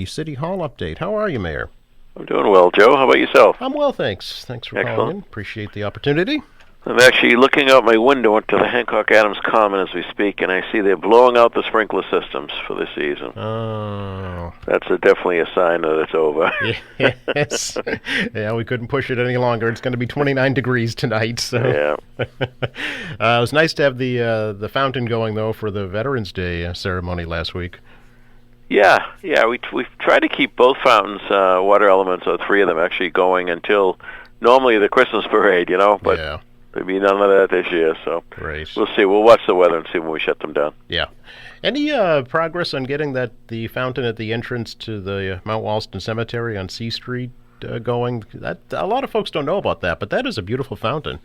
the City Hall update. How are you, Mayor? I'm doing well, Joe. How about yourself? I'm well, thanks. Thanks for Excellent. calling in. Appreciate the opportunity. I'm actually looking out my window into the Hancock Adams Common as we speak, and I see they're blowing out the sprinkler systems for this season. Oh. That's definitely a sign that it's over. Yes. Yeah, we couldn't push it any longer. It's going to be 29 degrees tonight. So. Yeah. It was nice to have the fountain going, though, for the Veterans Day ceremony last week. Yeah. We've tried to keep both fountains, water elements, or three of them actually going until normally the Christmas parade, but yeah. There'll be none of that this year, so Great. We'll see. We'll watch the weather and see when we shut them down. Yeah. Any progress on getting the fountain at the entrance to the Mount Wollaston Cemetery on C Street going? That a lot of folks don't know about that, but that is a beautiful fountain.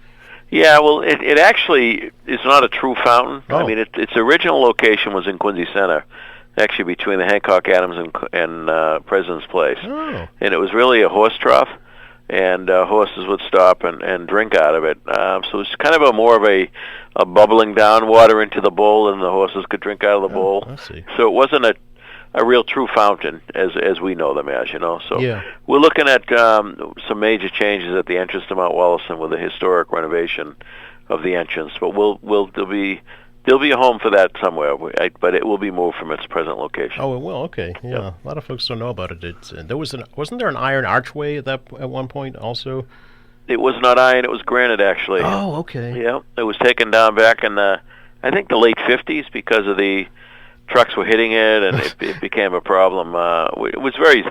Yeah, well, it actually is not a true fountain. Oh. I mean, its original location was in Quincy Center, actually between the Hancock Adams and President's Place. Oh. And it was really a horse trough, and horses would stop and drink out of it. So it's kind of more of a bubbling down water into the bowl, and the horses could drink out of the bowl. I see. So it wasn't a real true fountain as we know them as, So yeah. We're looking at some major changes at the entrance to Mount Wollaston with a historic renovation of the entrance. But there'll be a home for that somewhere, but it will be moved from its present location. Oh, it will. Okay. Yeah. Yep. A lot of folks don't know about it. Wasn't there an iron archway at one point also? It was not iron; it was granite, actually. Oh, okay. Yeah, it was taken down back in I think the late '50s because of the trucks were hitting it, and it became a problem. It was very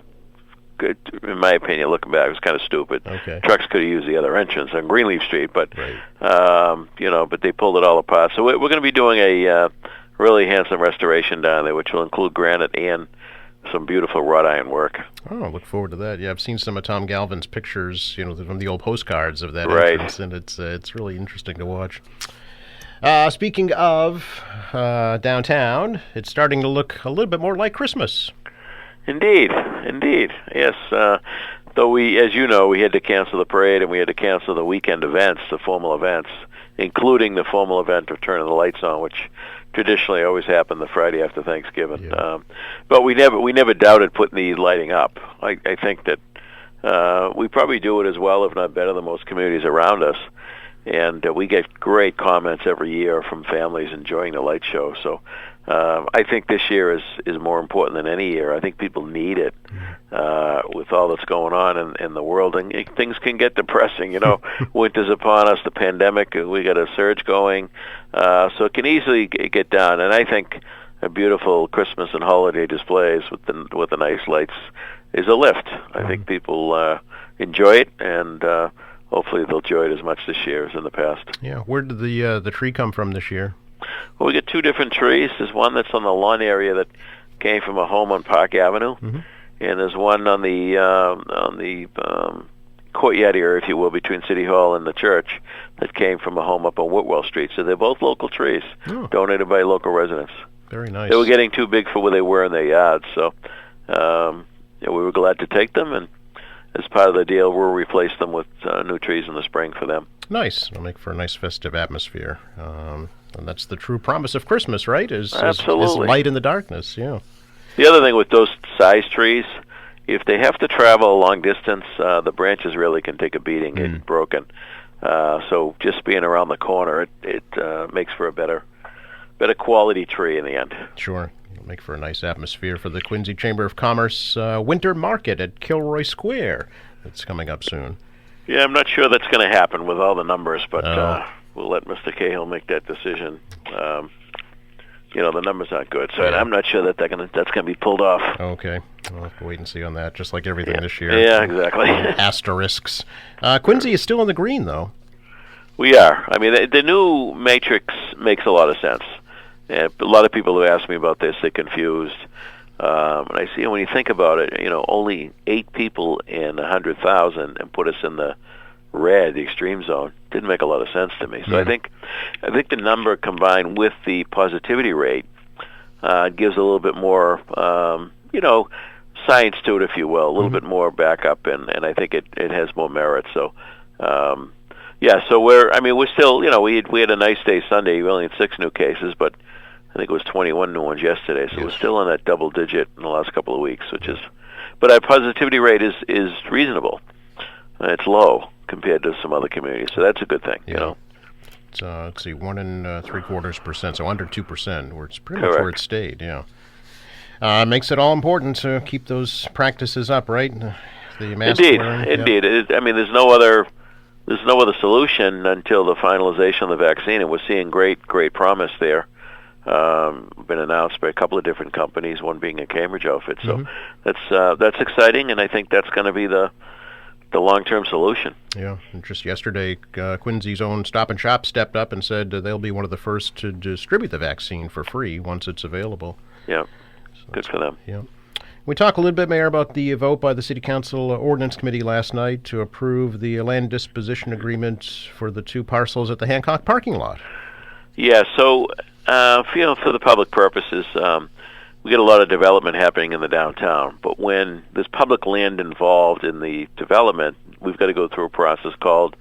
good, in my opinion. Looking back, it was kind of stupid. Okay. Trucks could have used the other entrance on Greenleaf Street, but Right. but they pulled it all apart. So we're going to be doing a really handsome restoration down there, which will include granite and some beautiful wrought iron work. Oh, I look forward to that. Yeah, I've seen some of Tom Galvin's pictures, from the old postcards of that Right. entrance, and it's really interesting to watch. Speaking of downtown, it's starting to look a little bit more like Christmas. Indeed. Yes. Though as you know, we had to cancel the parade and we had to cancel the weekend events, the formal events, including the formal event of turning the lights on, which traditionally always happened the Friday after Thanksgiving. Yeah. But we never doubted putting the lighting up. I think that we probably do it as well, if not better, than most communities around us. And we get great comments every year from families enjoying the light show. So I think this year is more important than any year. I think people need it with all that's going on in the world. And things can get depressing, Winter's upon us, the pandemic, we got a surge going. So it can easily get down. And I think a beautiful Christmas and holiday displays with the nice lights is a lift. I think people enjoy it, and hopefully they'll enjoy it as much this year as in the past. Yeah. Where did the tree come from this year? Well, we get two different trees. There's one that's on the lawn area that came from a home on Park Avenue, Mm-hmm. and there's one on the courtyard area, if you will, between City Hall and the church that came from a home up on Whitwell Street. So they're both local trees, donated by local residents. Very nice. They were getting too big for where they were in their yards, so we were glad to take them, and as part of the deal, we'll replace them with new trees in the spring for them. Nice. It'll make for a nice festive atmosphere. And that's the true promise of Christmas, right? Is light in the darkness, yeah. The other thing with those size trees, if they have to travel a long distance, the branches really can take a beating, get broken. So just being around the corner, it makes for a better quality tree in the end. Sure. It'll make for a nice atmosphere for the Quincy Chamber of Commerce Winter Market at Kilroy Square. It's coming up soon. Yeah, I'm not sure that's going to happen with all the numbers, but we'll let Mr. Cahill make that decision. The numbers aren't good, so I'm not sure that's going to be pulled off. Okay. We'll have to wait and see on that, just like everything this year. Yeah, exactly. Asterisks. Quincy is still in the green, though. We are. I mean, the new matrix makes a lot of sense. And a lot of people who ask me about this, they're confused. And I see when you think about it, only 8 people in 100,000 and put us in the red, the extreme zone, didn't make a lot of sense to me. So I think the number combined with the positivity rate gives a little bit more, science to it, if you will, a little bit more backup, and I think it has more merit. So, so we're still, we had a nice day Sunday. We only had 6 new cases, but I think it was 21 new ones yesterday. So we're still in that double digit in the last couple of weeks, which is but our positivity rate is reasonable. It's low compared to some other communities, so that's a good thing. Yeah. You know. It's, let's see, 1.75%, so under 2%, where it's pretty Correct. much where it stayed. Yeah. Makes it all important to keep those practices up, right? The mask Indeed, wearing. indeed. I mean, there's no other solution until the finalization of the vaccine, and we're seeing great promise there. Been announced by a couple of different companies, one being a Cambridge outfit. So that's exciting, and I think that's going to be the long-term solution. Yeah, and just yesterday, Quincy's own Stop and Shop stepped up and said they'll be one of the first to distribute the vaccine for free once it's available. Yeah, So good for them. Yeah. We talked a little bit, Mayor, about the vote by the City Council Ordinance Committee last night to approve the land disposition agreement for the 2 parcels at the Hancock parking lot. Yeah, so for the public purposes, we get a lot of development happening in the downtown. But when there's public land involved in the development, we've got to go through a process called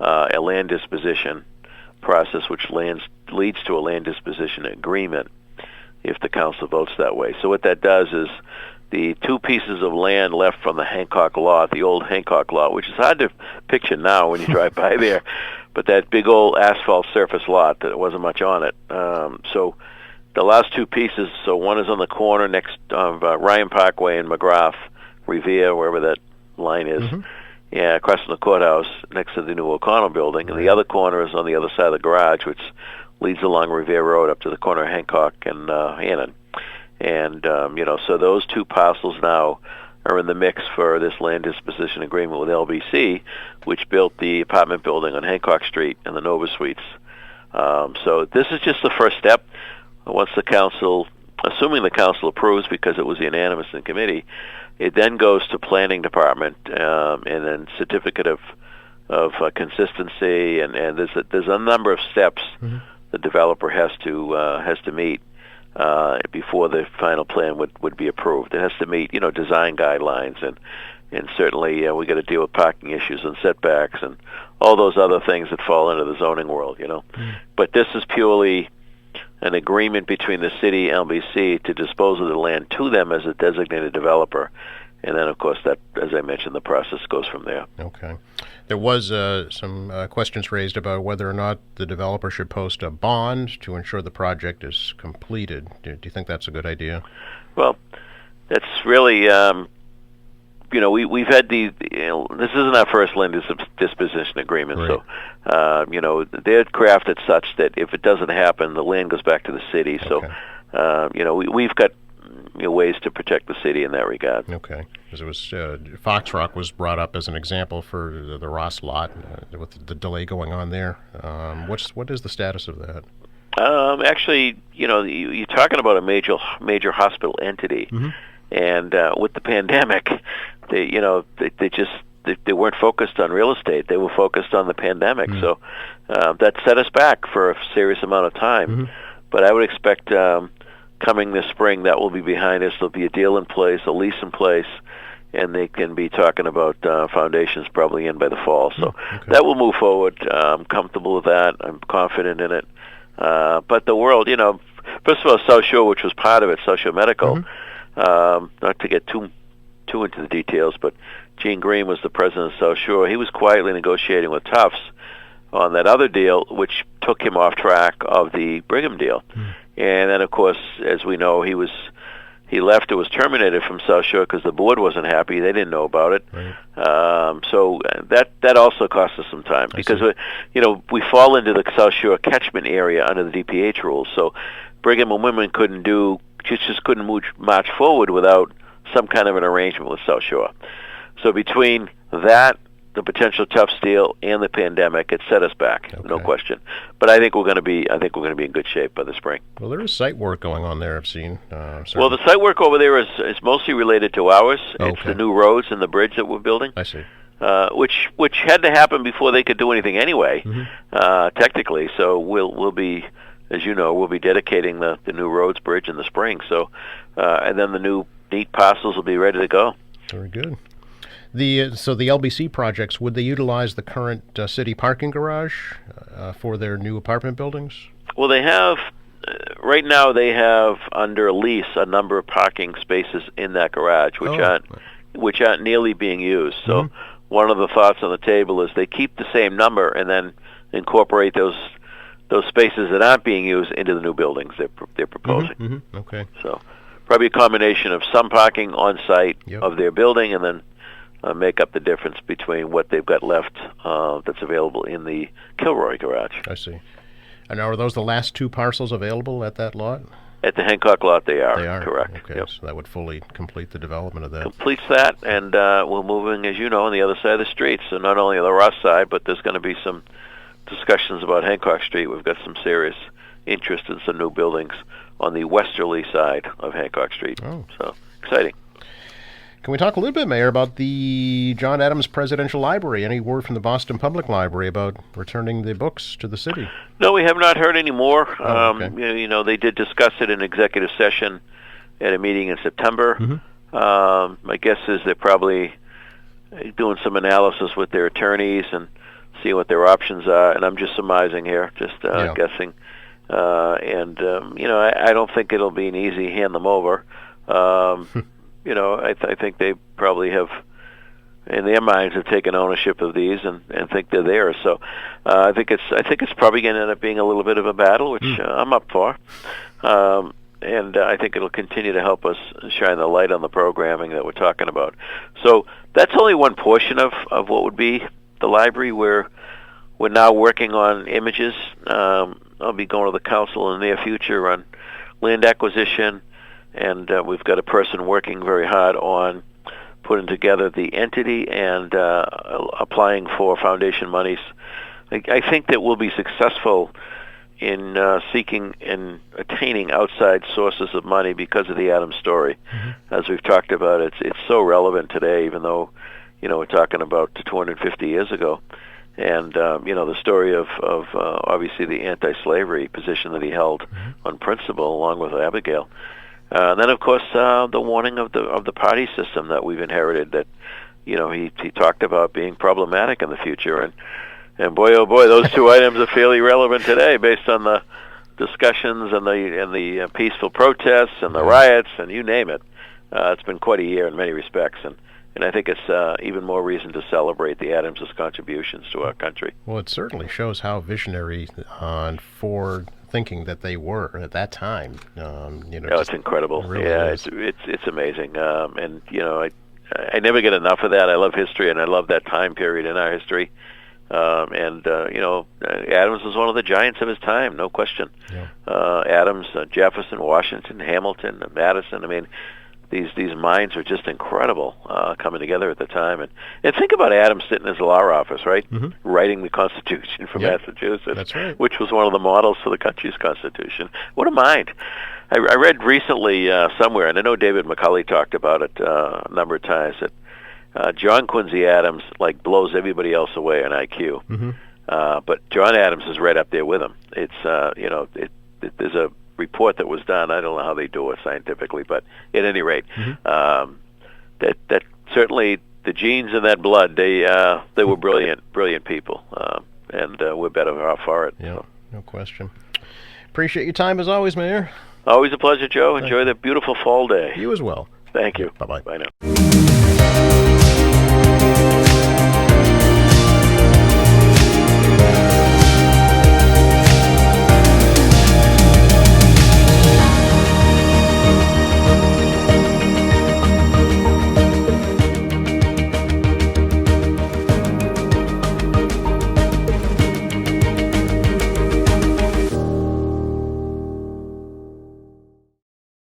a land disposition process, which leads to a land disposition agreement if the council votes that way. So what that does is the 2 pieces of land left from the Hancock lot, the old Hancock lot, which is hard to picture now when you drive by there, but that big old asphalt surface lot that wasn't much on it. So the last 2 pieces, so one is on the corner next of Ryan Parkway and McGrath, Revere, wherever that line is, across from the courthouse next to the new O'Connell building, and the other corner is on the other side of the garage, which leads along Revere Road up to the corner of Hancock and Hannon. And, so those 2 parcels now are in the mix for this land disposition agreement with LBC, which built the apartment building on Hancock Street and the Nova Suites. So this is just the first step. Once the council, assuming the council approves because it was unanimous in committee, it then goes to planning department and then certificate of consistency, and there's a number of steps the developer has to meet before the final plan would be approved. It has to meet design guidelines, and certainly we got to deal with parking issues and setbacks and all those other things that fall into the zoning world. But this is purely an agreement between the city and LBC to dispose of the land to them as a designated developer. And then, of course, that, as I mentioned, the process goes from there. Okay. There was some questions raised about whether or not the developer should post a bond to ensure the project is completed. Do you think that's a good idea? Well, that's really, we've had this isn't our first land disposition agreement, right. So, they're crafted such that if it doesn't happen, the land goes back to the city. Okay. So, we've got ways to protect the city in that regard. Okay, because it was Fox Rock was brought up as an example for the Ross lot with the delay going on there. What is the status of that? Actually, you're talking about a major hospital entity, and with the pandemic, they weren't focused on real estate. They were focused on the pandemic. So that set us back for a serious amount of time. But I would expect coming this spring, that will be behind us. There'll be a deal in place, a lease in place, and they can be talking about foundations probably in by the fall. So that will move forward. I'm comfortable with that. I'm confident in it. But the world, first of all, South Shore, which was part of it, South Shore Medical, not to get too into the details, but Gene Green was the president of South Shore. He was quietly negotiating with Tufts on that other deal, which took him off track of the Brigham deal. And then, of course, as we know, he left or was terminated from South Shore because the board wasn't happy. They didn't know about it. Right. So that also cost us some time because we fall into the South Shore catchment area under the DPH rules. So Brigham and Women just couldn't march forward without some kind of an arrangement with South Shore. So between that, the potential Tufts deal, and the pandemic, it set us back, no question. But I think we're going to be in good shape by the spring. Well, there is site work going on there, I've seen. Well, the site work over there is mostly related to ours. It's the new roads and the bridge that we're building. I see. Which had to happen before they could do anything anyway, technically. So we'll be, as you know, we'll be dedicating the new roads bridge in the spring. So and then the new neat parcels will be ready to go. Very good. So the LBC projects, would they utilize the current city parking garage for their new apartment buildings? Well, they have, right now they have under lease a number of parking spaces in that garage, which aren't which aren't nearly being used. So one of the thoughts on the table is they keep the same number and then incorporate those spaces that aren't being used into the new buildings they're proposing. Okay. So probably a combination of some parking on site of their building, and then make up the difference between what they've got left that's available in the Kilroy garage. I see. And are those the last two parcels available at that lot? At the Hancock lot, they are. They are? Correct. Okay, so that would fully complete the development of that. Completes that, and we're moving, as you know, on the other side of the street. So not only on the Ross side, but there's going to be some discussions about Hancock Street. We've got some serious interest in some new buildings on the westerly side of Hancock Street. Oh. So exciting. Can we talk a little bit, Mayor, about the John Adams Presidential Library? Any word from the Boston Public Library about returning the books to the city? No, we have not heard any more. Oh, okay. You know, they did discuss it in executive session at a meeting in September. My guess is they're probably doing some analysis with their attorneys and seeing what their options are. And I'm just surmising here, just guessing. You know, I don't think it'll be an easy hand them over. You know, I think they probably have, in their minds, have taken ownership of these and think they're theirs. So I think it's probably going to end up being a little bit of a battle, which I'm up for. And I think it'll continue to help us shine the light on the programming that we're talking about. So that's only one portion of what would be the library. We're now working on images. I'll be going to the council in the near future on land acquisition. And we've got a person working very hard on putting together the entity and applying for foundation monies. I think that we'll be successful in seeking and attaining outside sources of money because of the Adams story. As we've talked about, it's so relevant today, even though, you know, we're talking about 250 years ago. And, you know, the story of obviously the anti-slavery position that he held on principle along with Abigail. And then, of course, the warning of the party system that we've inherited that, you know, he talked about being problematic in the future. And boy, oh boy, those two items are fairly relevant today based on the discussions and the peaceful protests and the riots and you name it. It's been quite a year in many respects. And I think it's even more reason to celebrate the Adams' contributions to our country. Well, it certainly shows how visionary and forward-thinking that they were at that time. You know, it's incredible. It really is. It's amazing. And you know, I never get enough of that. I love history, and I love that time period in our history. You know, Adams was one of the giants of his time, no question. Adams, Jefferson, Washington, Hamilton, Madison. I mean, these minds are just incredible coming together at the time. And think about Adams sitting in his law office, right? Writing the Constitution for Massachusetts, that's right. Which was one of the models for the country's Constitution. What a mind. I read recently somewhere, and I know David McCulley talked about it a number of times, that John Quincy Adams like blows everybody else away in IQ. But John Adams is right up there with him. It's, you know, there's a report that was done. I don't know how they do it scientifically, but at any rate, that certainly the genes in that blood, they were brilliant people, and we're better off for it. Yeah, no question. Appreciate your time as always, Mayor. Always a pleasure, Joe. Enjoy the beautiful fall day. You as well. Thank you. Bye-bye. Bye now.